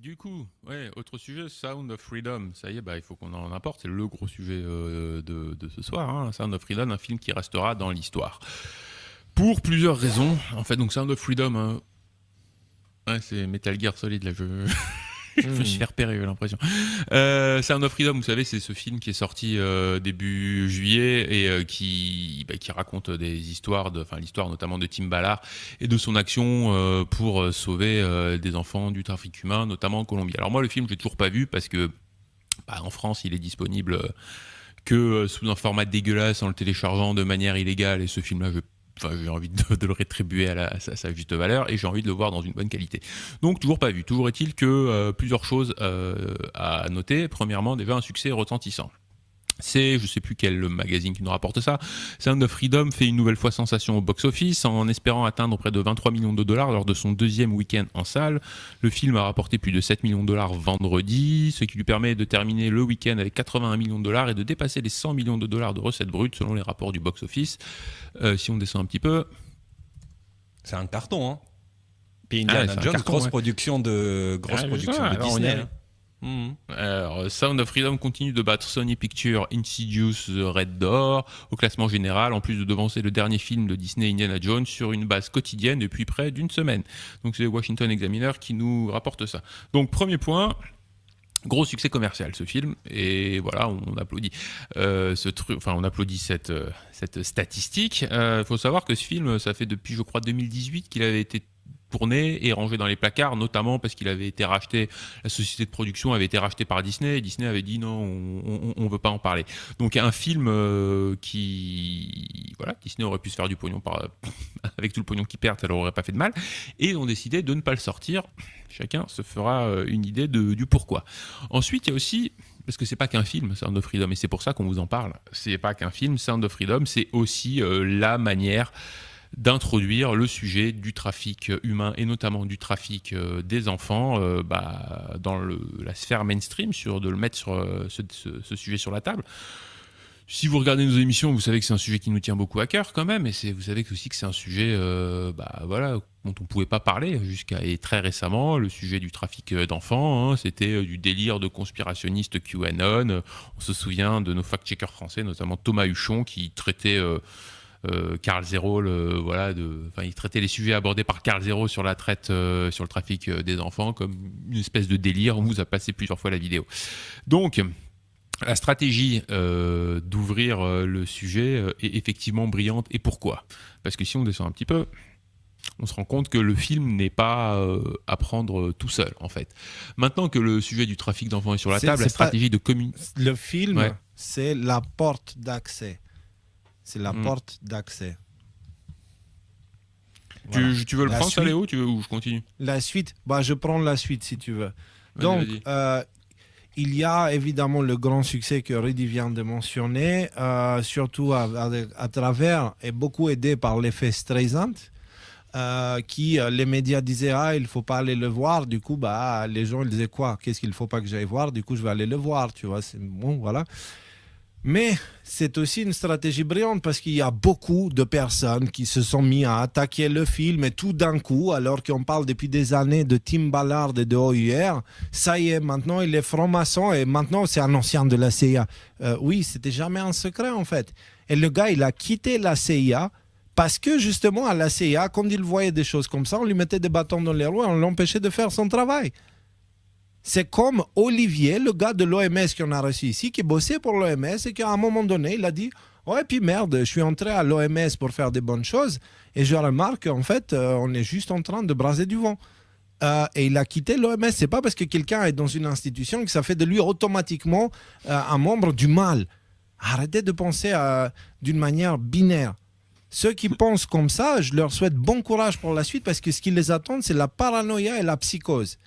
Du coup, ouais, autre sujet, Sound of Freedom. Ça y est, il faut qu'on en apporte. C'est le gros sujet de ce soir. Hein. Sound of Freedom, un film qui restera dans l'histoire. Pour plusieurs raisons. En fait, donc Sound of Freedom, hein, ouais, c'est Metal Gear Solid, là. Je me suis fait repérer, j'ai l'impression. Sound of Freedom, vous savez, c'est ce film qui est sorti début juillet et qui raconte des histoires, l'histoire notamment de Tim Ballard et de son action pour sauver des enfants du trafic humain, notamment en Colombie. Alors moi, le film, je l'ai toujours pas vu parce que en France, il est disponible que sous un format dégueulasse en le téléchargeant de manière illégale. Et ce film-là, j'ai envie de le rétribuer à sa juste valeur et j'ai envie de le voir dans une bonne qualité. Donc toujours pas vu. Toujours est-il que plusieurs choses à noter. Premièrement, déjà un succès retentissant. C'est, je sais plus quel magazine qui nous rapporte ça, Sound of Freedom fait une nouvelle fois sensation au box-office en espérant atteindre près de 23 millions de dollars lors de son deuxième week-end en salle. Le film a rapporté plus de 7 millions de dollars vendredi, ce qui lui permet de terminer le week-end avec 81 millions de dollars et de dépasser les 100 millions de dollars de recettes brutes selon les rapports du box-office. Si on descend un petit peu... C'est un carton, hein. Puis Indiana Jones, grosse production de Disney. Hein. Alors, Sound of Freedom continue de battre Sony Pictures Insidious Red Door au classement général, en plus de devancer le dernier film de Disney, Indiana Jones, sur une base quotidienne depuis près d'une semaine. Donc c'est le Washington Examiner qui nous rapporte ça. Donc premier point, gros succès commercial ce film, et voilà, on applaudit on applaudit cette statistique. Il faut savoir que ce film, ça fait depuis je crois 2018 qu'il avait été tourné et rangé dans les placards, notamment parce qu'il avait été racheté, la société de production avait été rachetée par Disney, et Disney avait dit non, on veut pas en parler. Donc un film Disney aurait pu se faire du pognon avec tout le pognon qu'ils perdent, ça leur aurait pas fait de mal, et ils ont décidé de ne pas le sortir. Chacun se fera une idée du pourquoi. Ensuite, il y a aussi, parce que c'est pas qu'un film, Sound of Freedom, et c'est pour ça qu'on vous en parle, c'est pas qu'un film, Sound of Freedom, c'est aussi la manière d'introduire le sujet du trafic humain et notamment du trafic des enfants dans la sphère mainstream, de le mettre sur ce sujet sur la table. Si vous regardez nos émissions, vous savez que c'est un sujet qui nous tient beaucoup à cœur quand même, et vous savez aussi que c'est un sujet dont on ne pouvait pas parler et très récemment, le sujet du trafic d'enfants, hein, c'était du délire de conspirationnistes QAnon. On se souvient de nos fact-checkers français, notamment Thomas Huchon, qui traitait... Carl Zero, il traitait les sujets abordés par Carl Zero sur la traite, sur le trafic des enfants comme une espèce de délire. On vous a passé plusieurs fois la vidéo. Donc, la stratégie d'ouvrir le sujet est effectivement brillante. Et pourquoi ? Parce que si on descend un petit peu, on se rend compte que le film n'est pas à prendre tout seul, en fait. Maintenant que le sujet du trafic d'enfants est sur la table, la stratégie de communication... Le film, c'est la porte d'accès. C'est la porte d'accès. Voilà. Tu veux le prendre, ça, Léo, ou je continue ? La suite, je prends la suite si tu veux. Vas-y, Donc, il y a évidemment le grand succès que Rudy vient de mentionner, surtout à travers et beaucoup aidé par l'effet Streisand, qui les médias disaient il ne faut pas aller le voir. Du coup, les gens ils disaient quoi ? Qu'est-ce qu'il ne faut pas que j'aille voir ? Du coup, je vais aller le voir. Tu vois, c'est bon, voilà. Mais c'est aussi une stratégie brillante parce qu'il y a beaucoup de personnes qui se sont mis à attaquer le film et tout d'un coup, alors qu'on parle depuis des années de Tim Ballard et de OUR, ça y est, maintenant il est franc-maçon et maintenant c'est un ancien de la CIA. Oui, c'était jamais un secret en fait. Et le gars, il a quitté la CIA parce que justement à la CIA, quand il voyait des choses comme ça, on lui mettait des bâtons dans les roues et on l'empêchait de faire son travail. C'est comme Olivier, le gars de l'OMS qu'on a reçu ici, qui bossait pour l'OMS et qu'à un moment donné, il a dit « Ouais, puis merde, je suis entré à l'OMS pour faire des bonnes choses et je remarque qu'en fait, on est juste en train de braser du vent. » Et il a quitté l'OMS. C'est pas parce que quelqu'un est dans une institution que ça fait de lui automatiquement un membre du mal. Arrêtez de penser d'une manière binaire. Ceux qui pensent comme ça, je leur souhaite bon courage pour la suite parce que ce qui les attend, c'est la paranoïa et la psychose.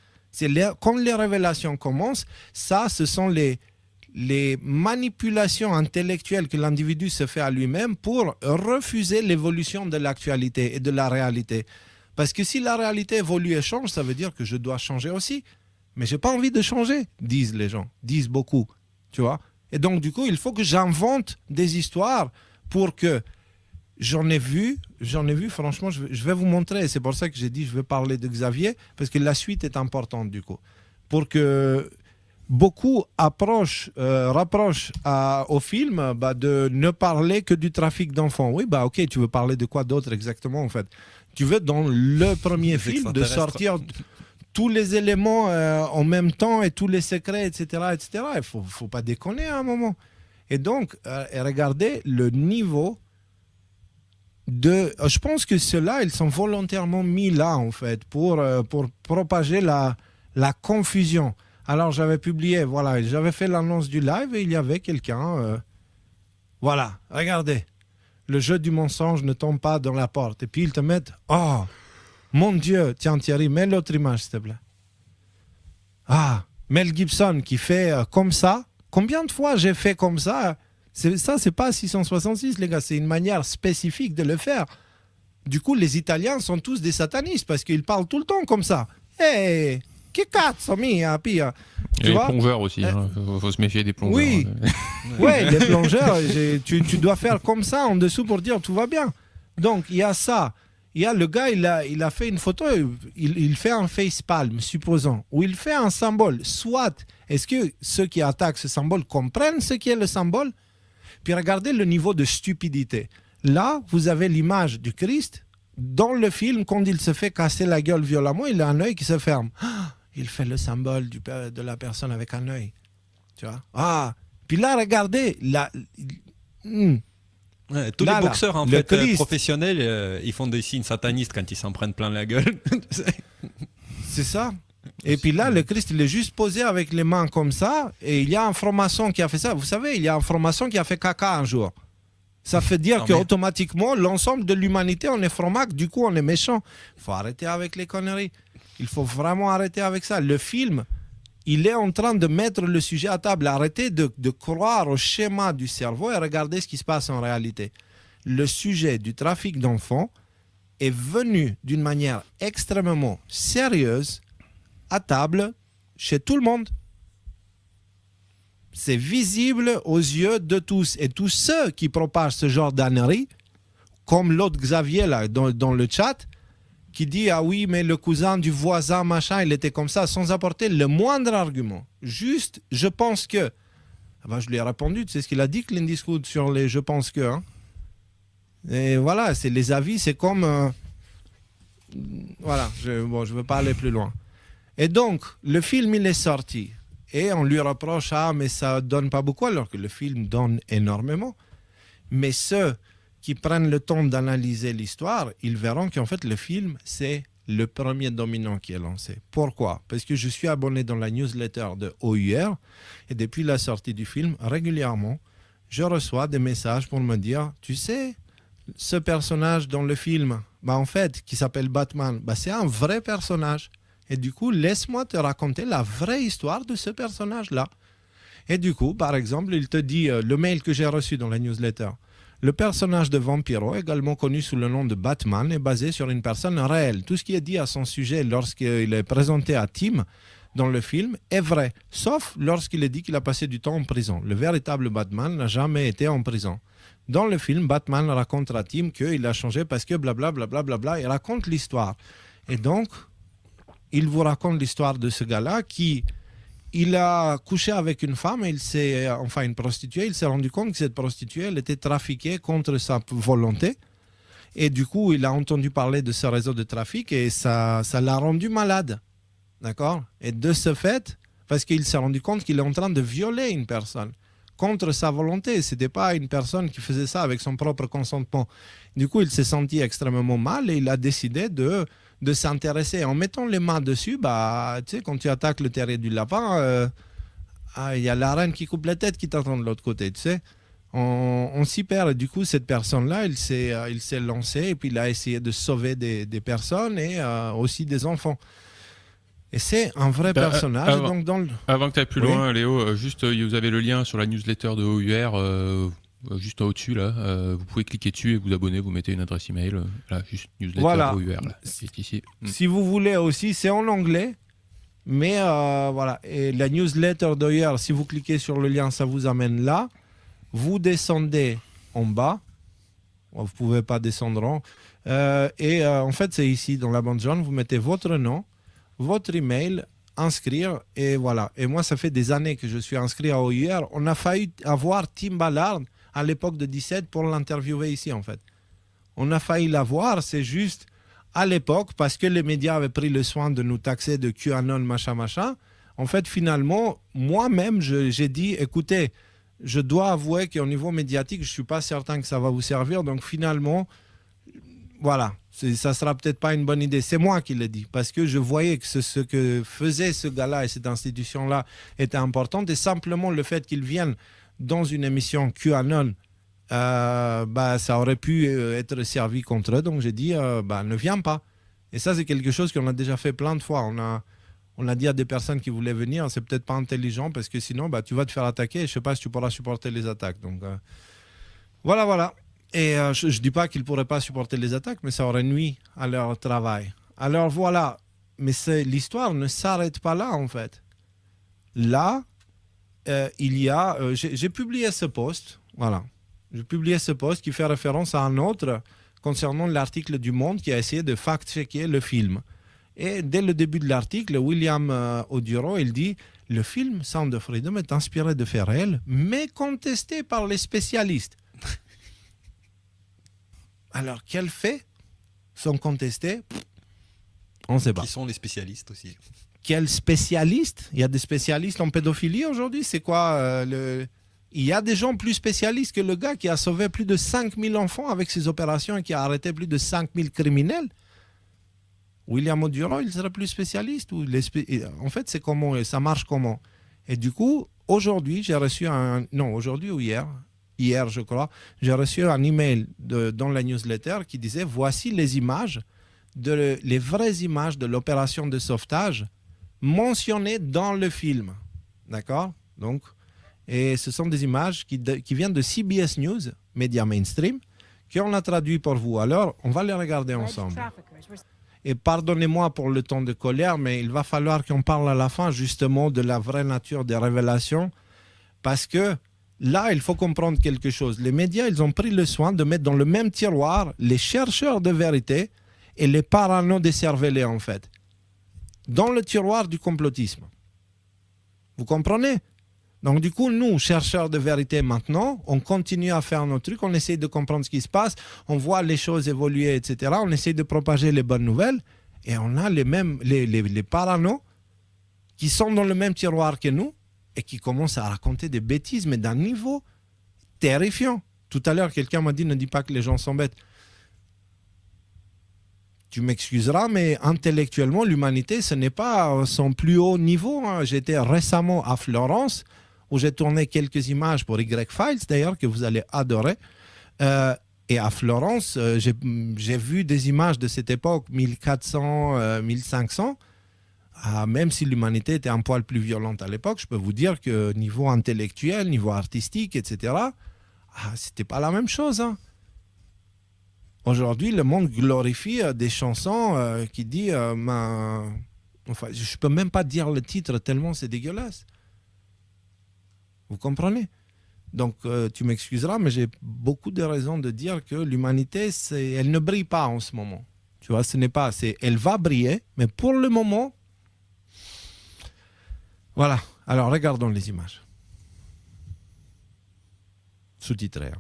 Quand les révélations commencent, ce sont les manipulations intellectuelles que l'individu se fait à lui-même pour refuser l'évolution de l'actualité et de la réalité. Parce que si la réalité évolue et change, ça veut dire que je dois changer aussi. Mais je n'ai pas envie de changer, disent les gens, disent beaucoup. Tu vois ? Et donc, du coup, il faut que j'invente des histoires pour que... J'en ai vu, franchement, je vais vous montrer. C'est pour ça que j'ai dit je vais parler de Xavier, parce que la suite est importante du coup. pour que beaucoup rapprochent au film de ne parler que du trafic d'enfants. Oui, ok, tu veux parler de quoi d'autre exactement en fait? Tu veux dans le premier film de sortir tous les éléments en même temps et tous les secrets, etc. etc. Il faut pas déconner à un moment. Et donc, regardez le niveau je pense que ceux-là, ils sont volontairement mis là, en fait, pour propager la confusion. Alors, j'avais publié, voilà, j'avais fait l'annonce du live et il y avait quelqu'un. Voilà, regardez. Le jeu du mensonge ne tombe pas dans la porte. Et puis, ils te mettent, oh, mon Dieu, tiens, Thierry, mets l'autre image, s'il te plaît. Ah, Mel Gibson qui fait comme ça. Combien de fois j'ai fait comme ça? Ça, c'est pas 666, les gars. C'est une manière spécifique de le faire. Du coup, les Italiens sont tous des satanistes parce qu'ils parlent tout le temps comme ça. Hey, che cazzo mia, pia. Et les plongeurs aussi. Faut se méfier des plongeurs. Oui, ouais, les plongeurs, tu dois faire comme ça en dessous pour dire tout va bien. Donc, il y a ça. Il y a le gars, il a fait une photo, il fait un facepalm, supposons, ou il fait un symbole. Soit, est-ce que ceux qui attaquent ce symbole comprennent ce qu'est le symbole? Puis regardez le niveau de stupidité. Là, vous avez l'image du Christ. Dans le film, quand il se fait casser la gueule violemment, il a un œil qui se ferme. Il fait le symbole de la personne avec un œil. Tu vois? Puis là, regardez. Tous les boxeurs en fait, professionnels, ils font des signes satanistes quand ils s'en prennent plein la gueule. C'est ça. Et puis là, le Christ, il est juste posé avec les mains comme ça. Et il y a un franc-maçon qui a fait ça. Vous savez, il y a un franc-maçon qui a fait caca un jour. Ça fait dire qu'automatiquement, l'ensemble de l'humanité, on est franc-mac. Du coup, on est méchant. Il faut arrêter avec les conneries. Il faut vraiment arrêter avec ça. Le film, il est en train de mettre le sujet à table. Arrêtez de croire au schéma du cerveau et regardez ce qui se passe en réalité. Le sujet du trafic d'enfants est venu d'une manière extrêmement sérieuse à table chez tout le monde. C'est visible aux yeux de tous. Et tous ceux qui propagent ce genre d'ânerie, comme l'autre Xavier là, dans le chat, qui dit « Ah oui, mais le cousin du voisin, machin, il était comme ça », sans apporter le moindre argument. Juste, je pense que... je lui ai répondu, tu sais ce qu'il a dit, Clint Eastwood, sur les « je pense que hein ». Et voilà, c'est les avis, c'est comme... Voilà, je ne veux pas aller plus loin. Et donc, le film, il est sorti. Et on lui reproche, mais ça donne pas beaucoup, alors que le film donne énormément. Mais ceux qui prennent le temps d'analyser l'histoire, ils verront qu'en fait, le film, c'est le premier dominant qui est lancé. Pourquoi? Parce que je suis abonné dans la newsletter de OUR, et depuis la sortie du film, régulièrement, je reçois des messages pour me dire, tu sais, ce personnage dans le film, en fait, qui s'appelle Batman, c'est un vrai personnage. Et du coup, laisse-moi te raconter la vraie histoire de ce personnage-là. Et du coup, par exemple, il te dit, le mail que j'ai reçu dans la newsletter, le personnage de Vampiro, également connu sous le nom de Batman, est basé sur une personne réelle. Tout ce qui est dit à son sujet lorsqu'il est présenté à Tim dans le film est vrai, sauf lorsqu'il est dit qu'il a passé du temps en prison. Le véritable Batman n'a jamais été en prison. Dans le film, Batman raconte à Tim qu'il a changé parce que blablabla, il raconte l'histoire. Et donc... il vous raconte l'histoire de ce gars-là qui, il a couché avec une femme, une prostituée, il s'est rendu compte que cette prostituée, elle était trafiquée contre sa volonté. Et du coup, il a entendu parler de ce réseau de trafic et ça l'a rendu malade. D'accord? Et de ce fait, parce qu'il s'est rendu compte qu'il est en train de violer une personne contre sa volonté. Ce n'était pas une personne qui faisait ça avec son propre consentement. Du coup, il s'est senti extrêmement mal et il a décidé de s'intéresser. En mettant les mains dessus, tu sais, quand tu attaques le terrier du lapin, il y a la reine qui coupe la tête qui t'attend de l'autre côté, tu sais. On s'y perd. Et du coup, cette personne-là, il s'est lancé et puis il a essayé de sauver des personnes et aussi des enfants. Et c'est un vrai personnage. Avant que tu ailles plus loin, Léo, juste, vous avez le lien sur la newsletter de OUR, juste au-dessus, là. Vous pouvez cliquer dessus et vous abonner, vous mettez une adresse email. Là, juste newsletter OUR, là. C'est ici. Si vous voulez aussi, c'est en anglais. Mais voilà. Et la newsletter d'OUR, si vous cliquez sur le lien, ça vous amène là. Vous descendez en bas. Vous ne pouvez pas descendre en. En fait, c'est ici, dans la bande jaune. Vous mettez votre nom, votre email, inscrire et voilà. Et moi, ça fait des années que je suis inscrit à OIR. On a failli avoir Tim Ballard à l'époque de 17 pour l'interviewer ici, en fait. On a failli l'avoir, c'est juste à l'époque, parce que les médias avaient pris le soin de nous taxer de QAnon, machin. En fait, finalement, moi-même, j'ai dit, écoutez, je dois avouer qu'au niveau médiatique, je ne suis pas certain que ça va vous servir. Donc finalement, voilà, ça ne sera peut-être pas une bonne idée. C'est moi qui l'ai dit, parce que je voyais que ce que faisait ce gars-là et cette institution-là était important. Et simplement le fait qu'ils viennent dans une émission QAnon, ça aurait pu être servi contre eux. Donc j'ai dit, ne viens pas. Et ça, c'est quelque chose qu'on a déjà fait plein de fois. On a dit à des personnes qui voulaient venir, c'est peut-être pas intelligent parce que sinon, tu vas te faire attaquer et je ne sais pas si tu pourras supporter les attaques. Donc, voilà. Et je ne dis pas qu'ils ne pourraient pas supporter les attaques, mais ça aurait nui à leur travail. Alors voilà, mais l'histoire ne s'arrête pas là en fait. Là, il y a... j'ai publié ce post, voilà. J'ai publié ce post qui fait référence à un autre concernant l'article du Monde qui a essayé de fact-checker le film. Et dès le début de l'article, William Oduro, il dit « Le film Sound of Freedom est inspiré de faits réels, mais contesté par les spécialistes. » Alors, quels faits sont contestés? On ne sait pas. Qui sont les spécialistes aussi? Quels spécialistes? Il y a des spécialistes en pédophilie aujourd'hui? C'est quoi Il y a des gens plus spécialistes que le gars qui a sauvé plus de 5000 enfants avec ses opérations et qui a arrêté plus de 5000 criminels. William Oduro, il serait plus spécialiste en fait, c'est comment, ça marche comment? Et du coup, aujourd'hui, j'ai reçu aujourd'hui ou hier, je crois, j'ai reçu un email dans la newsletter qui disait voici les images, les vraies images de l'opération de sauvetage mentionnées dans le film. D'accord? Donc, et ce sont des images qui viennent de CBS News, média mainstream, qu'on a traduit pour vous. Alors, on va les regarder ensemble. Et pardonnez-moi pour le ton de colère, mais il va falloir qu'on parle à la fin justement de la vraie nature des révélations. Parce que là, il faut comprendre quelque chose. Les médias, ils ont pris le soin de mettre dans le même tiroir les chercheurs de vérité et les parano décervelés, en fait. Dans le tiroir du complotisme. Vous comprenez? Donc du coup, nous, chercheurs de vérité maintenant, on continue à faire nos trucs, on essaie de comprendre ce qui se passe, on voit les choses évoluer, etc. On essaie de propager les bonnes nouvelles et on a les paranos qui sont dans le même tiroir que nous et qui commencent à raconter des bêtises, mais d'un niveau terrifiant. Tout à l'heure, quelqu'un m'a dit, ne dis pas que les gens sont bêtes. Tu m'excuseras, mais intellectuellement, l'humanité, ce n'est pas son plus haut niveau. J'étais récemment à Florence, où j'ai tourné quelques images pour Y-Files, d'ailleurs, que vous allez adorer. Et à Florence, j'ai vu des images de cette époque, 1400, 1500. Même si l'humanité était un poil plus violente à l'époque, je peux vous dire que niveau intellectuel, niveau artistique, etc., c'était pas la même chose. Aujourd'hui, le monde glorifie des chansons qui disent... enfin, je ne peux même pas dire le titre tellement c'est dégueulasse. Vous comprenez? Donc, tu m'excuseras, mais j'ai beaucoup de raisons de dire que l'humanité, elle ne brille pas en ce moment. Tu vois, ce n'est pas... Elle va briller, mais pour le moment... Voilà. Alors, regardons les images. Sous-titrées.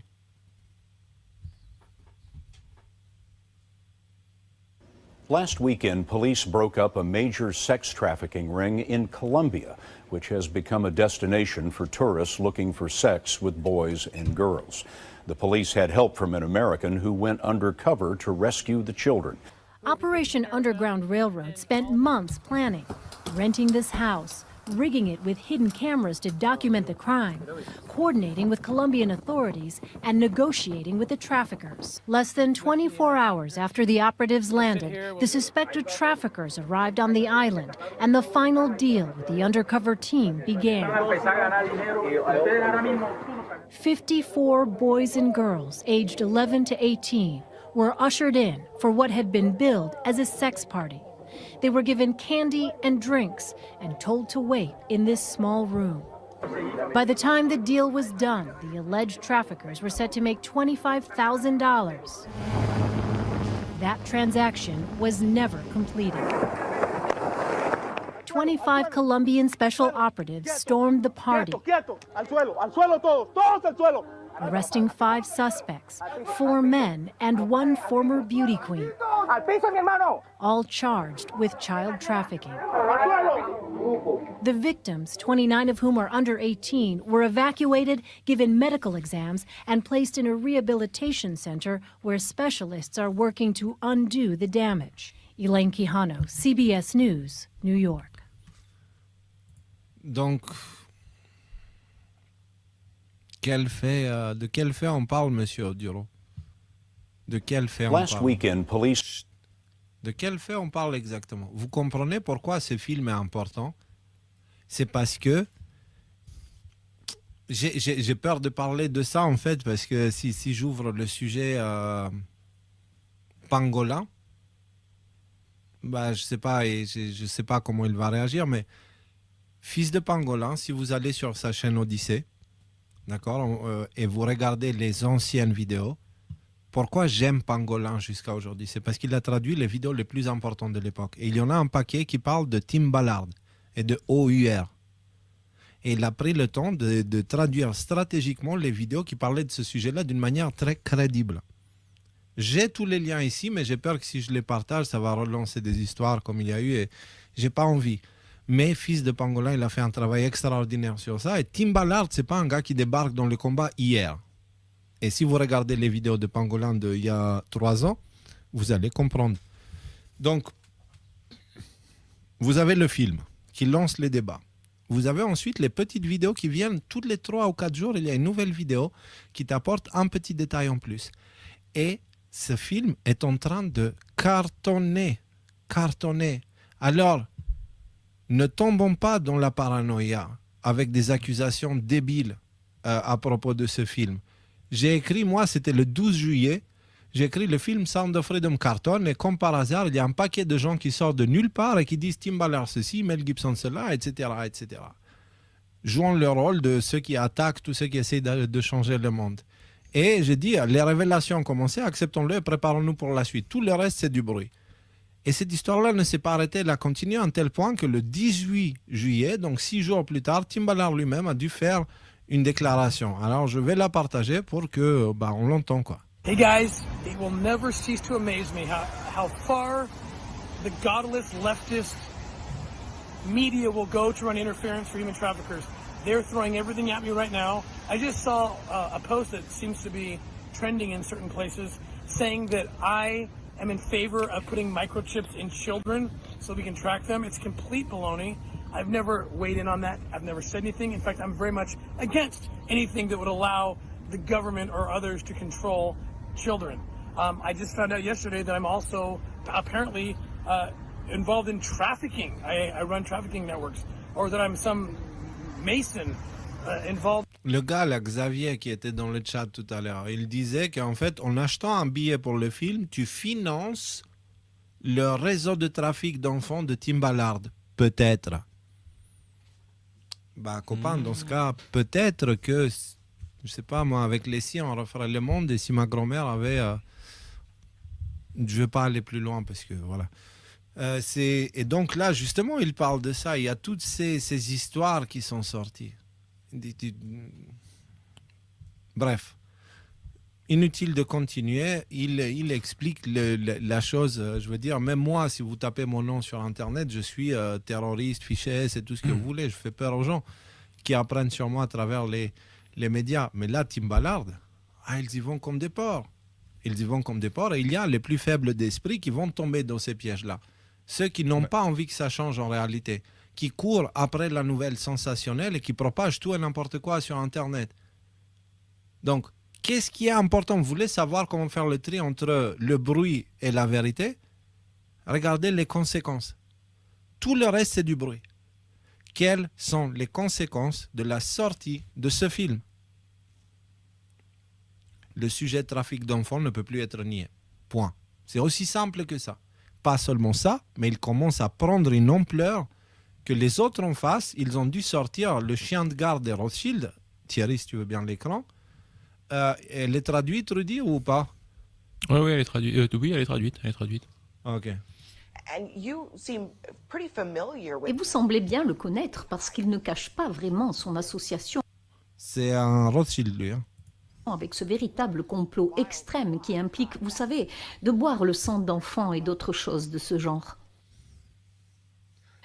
Last weekend, police broke up a major sex trafficking ring in Colombia, which has become a destination for tourists looking for sex with boys and girls. The police had help from an American who went undercover to rescue the children. Operation Underground Railroad spent months planning, renting this house, rigging it with hidden cameras to document the crime, coordinating with Colombian authorities, and negotiating with the traffickers. Less than 24 hours after the operatives landed, the suspected traffickers arrived on the island, and the final deal with the undercover team began. 54 boys and girls aged 11 to 18 were ushered in for what had been billed as a sex party. They were given candy and drinks and told to wait in this small room. By the time the deal was done, the alleged traffickers were set to make $25,000. That transaction was never completed. 25 Colombian special operatives stormed the party, arresting 5 suspects, 4 men and 1 former beauty queen, all charged with child trafficking. The victims, 29 of whom are under 18, were evacuated, given medical exams, and placed in a rehabilitation center where specialists are working to undo the damage. Elaine Quijano, CBS News, New York. Donc, de quel fait on parle, Monsieur Oduro? De quel fait on Last parle? weekend, police. De quel fait on parle exactement? Vous comprenez pourquoi ce film est important? C'est parce que j'ai peur de parler de ça, en fait, parce que si j'ouvre le sujet pangolin, bah, je sais pas comment il va réagir, mais Fils de Pangolin, si vous allez sur sa chaîne Odyssée, d'accord, et vous regardez les anciennes vidéos, pourquoi j'aime Pangolin jusqu'à aujourd'hui? C'est parce qu'il a traduit les vidéos les plus importantes de l'époque. Et il y en a un paquet qui parle de Tim Ballard et de OUR. Et il a pris le temps de traduire stratégiquement les vidéos qui parlaient de ce sujet-là d'une manière très crédible. J'ai tous les liens ici, mais j'ai peur que si je les partage, ça va relancer des histoires comme il y a eu et j'ai pas envie. Mais Fils de Pangolin, il a fait un travail extraordinaire sur ça. Et Tim Ballard, c'est pas un gars qui débarque dans le combat hier. Et si vous regardez les vidéos de Pangolin d'il y a 3 ans, vous allez comprendre. Donc, vous avez le film qui lance les débats. Vous avez ensuite les petites vidéos qui viennent toutes les 3 ou 4 jours. Il y a une nouvelle vidéo qui t'apporte un petit détail en plus. Et ce film est en train de cartonner. Alors, ne tombons pas dans la paranoïa avec des accusations débiles à propos de ce film. J'ai écrit, moi, c'était le 12 juillet, j'ai écrit le film Sound of Freedom cartonne et comme par hasard, il y a un paquet de gens qui sortent de nulle part et qui disent Tim Ballard ceci, Mel Gibson cela, etc., etc. Jouant le rôle de ceux qui attaquent, tous ceux qui essayent de changer le monde. Et j'ai dit, les révélations ont commencé, acceptons-le et préparons-nous pour la suite. Tout le reste, c'est du bruit. Et cette histoire-là ne s'est pas arrêtée, elle a continué à un tel point que le 18 juillet, donc 6 jours plus tard, Tim Ballard lui-même a dû faire une déclaration. Alors je vais la partager pour que on l'entende quoi. Hey guys, it will never cease to amaze me how far the godless leftist media will go to run interference for human traffickers. They're throwing everything at me right now. I just saw a post that seems to be trending in certain places saying that I am in favor of putting microchips in children so we can track them. It's complete baloney. I've never weighed in on that. I've never said anything. In fact, I'm very much against anything that would allow the government or others to control children. I just found out yesterday that I'm also apparently involved in trafficking. I run trafficking networks, or that I'm some Mason involved. Le gars, là, Xavier, qui était dans le chat tout à l'heure, il disait qu'en fait, en achetant un billet pour le film, tu finances le réseau de trafic d'enfants de Tim Ballard. Peut-être. Copain, dans ce cas, peut-être que, je sais pas, moi, avec les siens, on referait le monde. Et si ma grand-mère avait... je vais pas aller plus loin parce que, voilà. Et donc là, justement, il parle de ça. Il y a toutes ces histoires qui sont sorties. Bref. Inutile de continuer. Il explique la chose. Je veux dire, même moi, si vous tapez mon nom sur Internet, je suis terroriste, fiché, c'est tout ce que vous voulez. Je fais peur aux gens qui apprennent sur moi à travers les médias. Mais là, Tim Ballard, ils y vont comme des porcs. Ils y vont comme des porcs. Et il y a les plus faibles d'esprit qui vont tomber dans ces pièges-là. Ceux qui n'ont pas envie que ça change en réalité. Qui courent après la nouvelle sensationnelle et qui propagent tout et n'importe quoi sur Internet. Donc, qu'est-ce qui est important? Vous voulez savoir comment faire le tri entre le bruit et la vérité? Regardez les conséquences. Tout le reste, c'est du bruit. Quelles sont les conséquences de la sortie de ce film? Le sujet de trafic d'enfants ne peut plus être nié. Point. C'est aussi simple que ça. Pas seulement ça, mais il commence à prendre une ampleur que les autres en face, ils ont dû sortir le chien de garde de Rothschild. Thierry, si tu veux bien l'écran. Elle est traduite, Rudy, ou pas? Oui, elle est traduite. Oui, elle est traduite. Ok. Et vous semblez bien le connaître parce qu'il ne cache pas vraiment son association C'est un Rothschild, lui. avec ce véritable complot extrême qui implique, vous savez, de boire le sang d'enfants et d'autres choses de ce genre.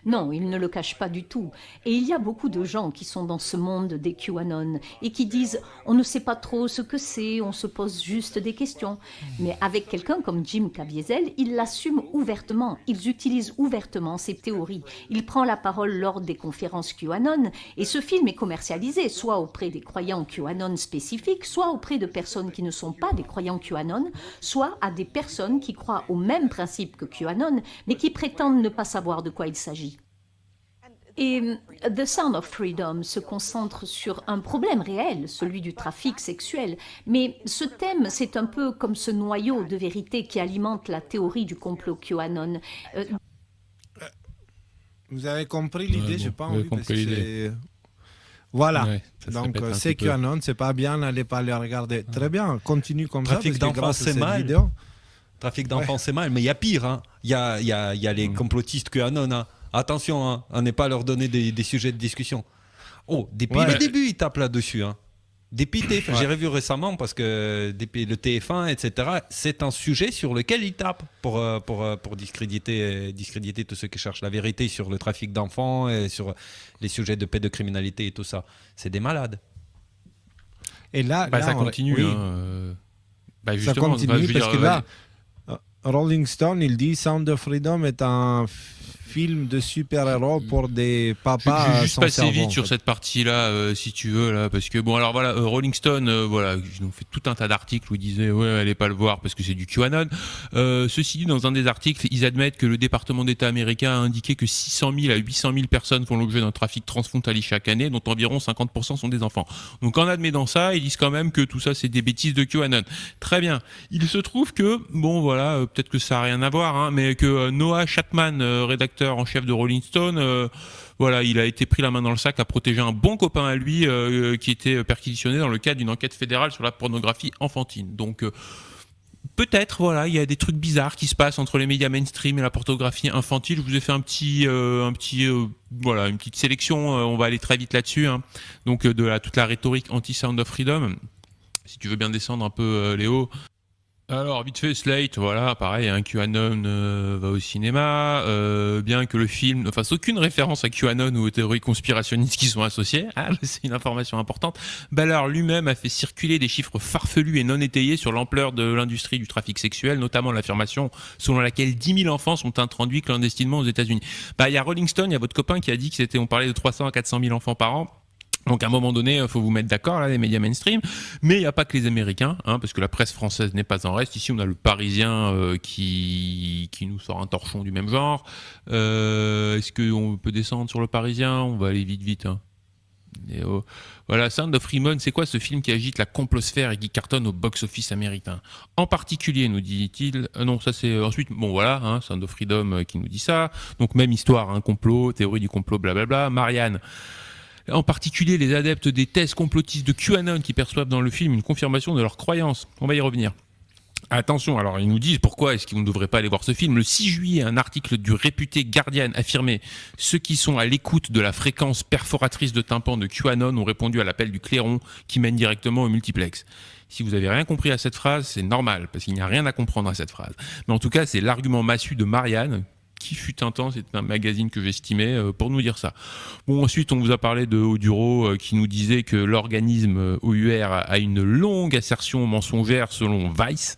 Non, il ne le cache pas du tout. Et il y a beaucoup de gens qui sont dans ce monde des QAnon et qui disent « on ne sait pas trop ce que c'est, on se pose juste des questions ». Mais avec quelqu'un comme Jim Caviezel, il l'assume ouvertement, ils utilisent ouvertement ces théories. Il prend la parole lors des conférences QAnon et ce film est commercialisé soit auprès des croyants QAnon spécifiques, soit auprès de personnes qui ne sont pas des croyants QAnon, soit à des personnes qui croient au même principe que QAnon, mais qui prétendent ne pas savoir de quoi il s'agit. Et The Sound of Freedom se concentre sur un problème réel, celui du trafic sexuel. Mais ce thème, c'est un peu comme ce noyau de vérité qui alimente la théorie du complot QAnon. Vous avez compris l'idée, j'ai pas envie parce que l'idée. Voilà, Ouais, donc un c'est petit peu. QAnon, c'est pas bien, n'allez pas les regarder. Très bien, continue comme Trafic ça, parce que d'enfants, grâce à c'est cette mal. vidéo... Trafic d'enfants, c'est mal, mais il y a pire. Hein. Il y a les complotistes QAnon. Hein. Attention, hein, à ne pas leur donner des sujets de discussion. Oh, depuis le début, ils tapent là-dessus. Hein. Depuis TF1, j'ai revu récemment parce que depuis le TF1, etc., c'est un sujet sur lequel ils tapent pour discréditer tous ceux qui cherchent la vérité sur le trafic d'enfants et sur les sujets de pédocriminalité et tout ça. C'est des malades. Et là, ça continue. oui. Hein, Ça justement, continue je veux parce dire, que là, Rolling Stone, il dit Sound of Freedom est un film de super-héros pour des papas. Je vais juste sans passer cerveau, vite en sur fait. cette partie-là, si tu veux, là, parce que bon, alors voilà, Rolling Stone, voilà, ils ont fait tout un tas d'articles où ils disaient ouais, allez pas le voir parce que c'est du QAnon. Ceci dit, dans un des articles, ils admettent que le département d'État américain a indiqué que 600 000 à 800 000 personnes font l'objet d'un trafic transfrontalier chaque année, dont environ 50% sont des enfants. Donc en admettant ça, ils disent quand même que tout ça c'est des bêtises de QAnon. Très bien. Il se trouve que bon, voilà, peut-être que ça a rien à voir, hein, mais que Noah Chapman, rédacteur en chef de Rolling Stone, voilà, il a été pris la main dans le sac à protéger un bon copain à lui qui était perquisitionné dans le cadre d'une enquête fédérale sur la pornographie enfantine. Donc peut-être, voilà, il y a des trucs bizarres qui se passent entre les médias mainstream et la pornographie infantile. Je vous ai fait voilà, une petite sélection. On va aller très vite là-dessus. Hein. Donc toute la rhétorique anti-Sound of Freedom. Si tu veux bien descendre un peu, Léo. Alors, vite fait, Slate, voilà, pareil, hein, QAnon va au cinéma, bien que le film ne fasse aucune référence à QAnon ou aux théories conspirationnistes qui sont associées, c'est une information importante. Ballard lui-même a fait circuler des chiffres farfelus et non étayés sur l'ampleur de l'industrie du trafic sexuel, notamment l'affirmation selon laquelle 10 000 enfants sont introduits clandestinement aux États-Unis. Il y a Rolling Stone, il y a votre copain qui a dit que on parlait de 300 à 400 000 enfants par an. Donc à un moment donné, il faut vous mettre d'accord, là, les médias mainstream. Mais il n'y a pas que les Américains, hein, parce que la presse française n'est pas en reste. Ici, on a le Parisien qui nous sort un torchon du même genre. Est-ce qu'on peut descendre sur le Parisien ? On va aller vite. Hein. Voilà, Sound of Freedom, c'est quoi ce film qui agite la complosphère et qui cartonne au box-office américain ? En particulier, nous dit-il... non, ça c'est... Ensuite, bon voilà, hein, Sound of Freedom qui nous dit ça. Donc même histoire, hein, complot, théorie du complot, blablabla. Marianne... En particulier les adeptes des thèses complotistes de QAnon qui perçoivent dans le film une confirmation de leurs croyances. On va y revenir. Attention, alors ils nous disent pourquoi est-ce qu'on ne devrait pas aller voir ce film. Le 6 juillet, un article du réputé Guardian affirmait « Ceux qui sont à l'écoute de la fréquence perforatrice de tympan de QAnon ont répondu à l'appel du clairon qui mène directement au multiplex ». Si vous n'avez rien compris à cette phrase, c'est normal, parce qu'il n'y a rien à comprendre à cette phrase. Mais en tout cas, c'est l'argument massu de Marianne, qui fut un temps, c'est un magazine que j'estimais, pour nous dire ça. Bon, ensuite, on vous a parlé de Oduro qui nous disait que l'organisme OUR a une longue assertion mensongère selon Vice.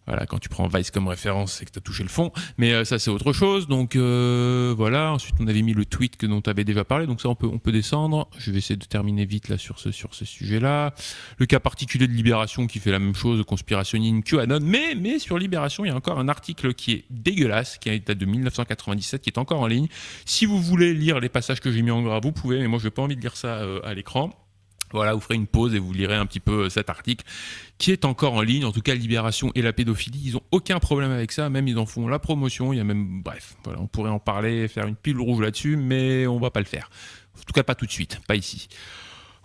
Voilà, quand tu prends Vice comme référence, c'est que tu as touché le fond. Mais ça, c'est autre chose. Donc voilà, ensuite, on avait mis le tweet dont tu avais déjà parlé. Donc ça, on peut descendre. Je vais essayer de terminer vite là sur ce sujet-là. Le cas particulier de Libération qui fait la même chose, conspirationnisme, QAnon. Mais sur Libération, il y a encore un article qui est dégueulasse, qui date de 1997, qui est encore en ligne. Si vous voulez lire les passages que j'ai mis en gras, vous pouvez. Mais moi, je n'ai pas envie de lire ça à l'écran. Voilà, vous ferez une pause et vous lirez un petit peu cet article qui est encore en ligne. En tout cas, Libération et la pédophilie, ils ont aucun problème avec ça. Même ils en font la promotion. Il y a même, bref, voilà, on pourrait en parler, faire une pile rouge là-dessus, mais on va pas le faire. En tout cas, pas tout de suite, pas ici.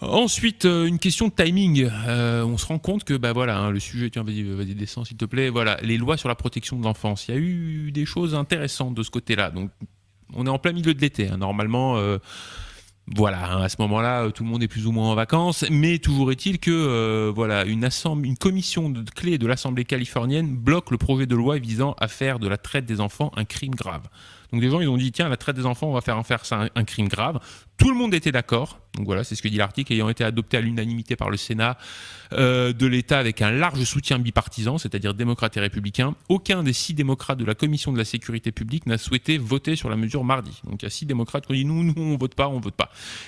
Ensuite, une question de timing. On se rend compte que le sujet, tiens, vas-y, descends s'il te plaît. Voilà, les lois sur la protection de l'enfance. Il y a eu des choses intéressantes de ce côté-là. Donc, on est en plein milieu de l'été. Normalement, à ce moment-là, tout le monde est plus ou moins en vacances. Mais toujours est-il que une commission de clé de l'Assemblée californienne bloque le projet de loi visant à faire de la traite des enfants un crime grave. Donc des gens, ils ont dit, tiens, la traite des enfants, on va faire ça un crime grave. Tout le monde était d'accord. Donc voilà, c'est ce que dit l'article, ayant été adopté à l'unanimité par le Sénat de l'État avec un large soutien bipartisan, c'est-à-dire démocrates et républicains. Aucun des 6 démocrates de la Commission de la sécurité publique n'a souhaité voter sur la mesure mardi. Donc il y a 6 démocrates qui ont dit, nous, on vote pas.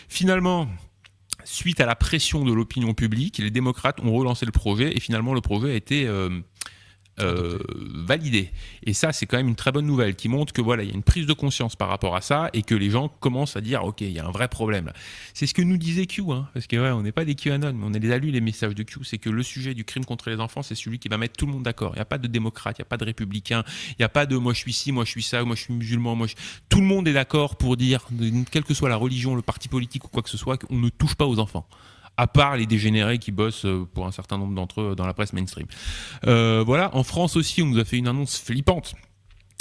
Finalement, suite à la pression de l'opinion publique, les démocrates ont relancé le projet et finalement le projet a été validé. Et ça, c'est quand même une très bonne nouvelle qui montre que il y a une prise de conscience par rapport à ça et que les gens commencent à dire ok, il y a un vrai problème là. C'est ce que nous disait Q, parce que on n'est pas des QAnon, mais on a lu les messages de Q. C'est que le sujet du crime contre les enfants, c'est celui qui va mettre tout le monde d'accord. Il n'y a pas de démocrates, il n'y a pas de républicains, il n'y a pas de moi je suis ci, moi je suis ça, moi je suis musulman, tout le monde est d'accord pour dire, quelle que soit la religion, le parti politique ou quoi que ce soit, qu'on ne touche pas aux enfants. À part les dégénérés qui bossent pour un certain nombre d'entre eux dans la presse mainstream. En France aussi, on nous a fait une annonce flippante.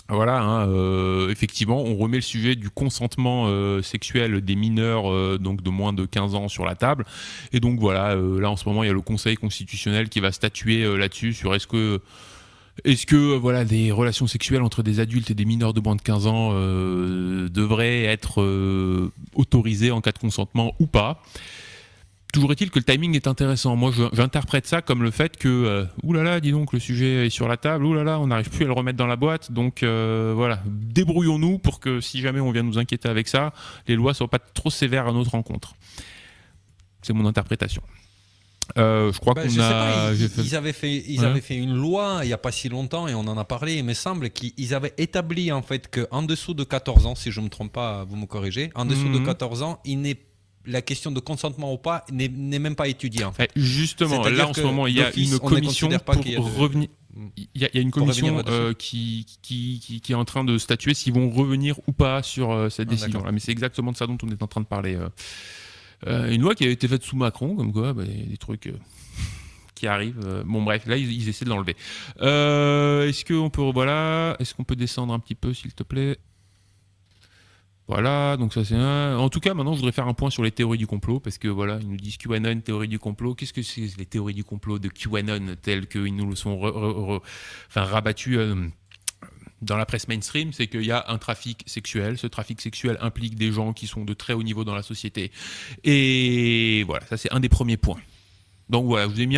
Effectivement, on remet le sujet du consentement sexuel des mineurs, donc de moins de 15 ans, sur la table. Et donc là en ce moment, il y a le Conseil constitutionnel qui va statuer là-dessus sur est-ce que des relations sexuelles entre des adultes et des mineurs de moins de 15 ans devraient être autorisées en cas de consentement ou pas. Toujours est-il que le timing est intéressant. Moi, j'interprète ça comme le fait que, dis donc, le sujet est sur la table, on n'arrive plus à le remettre dans la boîte. Donc, débrouillons-nous pour que si jamais on vient nous inquiéter avec ça, les lois ne soient pas trop sévères à notre rencontre. C'est mon interprétation. Je crois qu'on a... Ils avaient fait une loi il n'y a pas si longtemps et on en a parlé. Il me semble qu'ils avaient établi en fait qu'en dessous de 14 ans, si je ne me trompe pas, vous me corrigez, en dessous de 14 ans, la question de consentement ou pas n'est même pas étudiée en fait. Justement, là en ce moment, il y a une commission pour revenir. Il y a une commission qui est en train de statuer s'ils vont revenir ou pas sur cette décision-là. Mais c'est exactement de ça dont on est en train de parler. Une loi qui avait été faite sous Macron, comme quoi, il y a des trucs qui arrivent. Bon bref, là ils essaient de l'enlever. Est-ce qu'on peut descendre un petit peu, s'il te plaît? Voilà, donc ça c'est un... En tout cas, maintenant, je voudrais faire un point sur les théories du complot, parce que ils nous disent QAnon, théorie du complot. Qu'est-ce que c'est les théories du complot de QAnon, telles qu'ils nous le sont rabattues dans la presse mainstream? C'est qu'il y a un trafic sexuel. Ce trafic sexuel implique des gens qui sont de très haut niveau dans la société. Et voilà, ça c'est un des premiers points. Donc voilà, je vous ai mis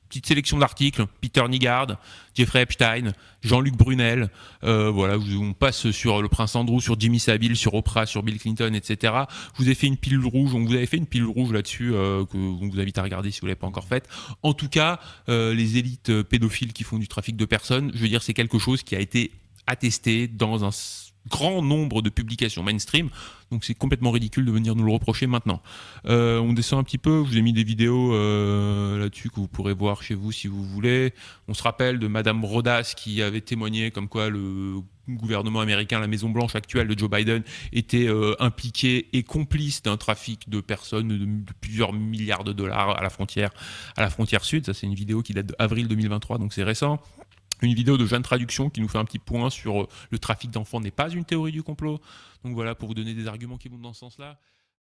petite sélection d'articles, Peter Nygard, Jeffrey Epstein, Jean-Luc Brunel, on passe sur le prince Andrew, sur Jimmy Savile, sur Oprah, sur Bill Clinton, etc. Je vous ai fait une pilule rouge, on vous avait fait une pilule rouge là-dessus, que on vous invite à regarder si vous ne l'avez pas encore faite. En tout cas, les élites pédophiles qui font du trafic de personnes, je veux dire, c'est quelque chose qui a été attesté dans un grand nombre de publications mainstream, donc c'est complètement ridicule de venir nous le reprocher maintenant. On descend un petit peu, je vous ai mis des vidéos là-dessus que vous pourrez voir chez vous si vous voulez. On se rappelle de Madame Rodas qui avait témoigné comme quoi le gouvernement américain, la Maison Blanche actuelle de Joe Biden, était impliqué et complice d'un trafic de personnes de plusieurs milliards de dollars à la frontière sud. Ça c'est une vidéo qui date d'avril 2023, donc c'est récent. Une vidéo de Jeanne Traduction qui nous fait un petit point sur le trafic d'enfants n'est pas une théorie du complot. Donc voilà, pour vous donner des arguments qui vont dans ce sens-là.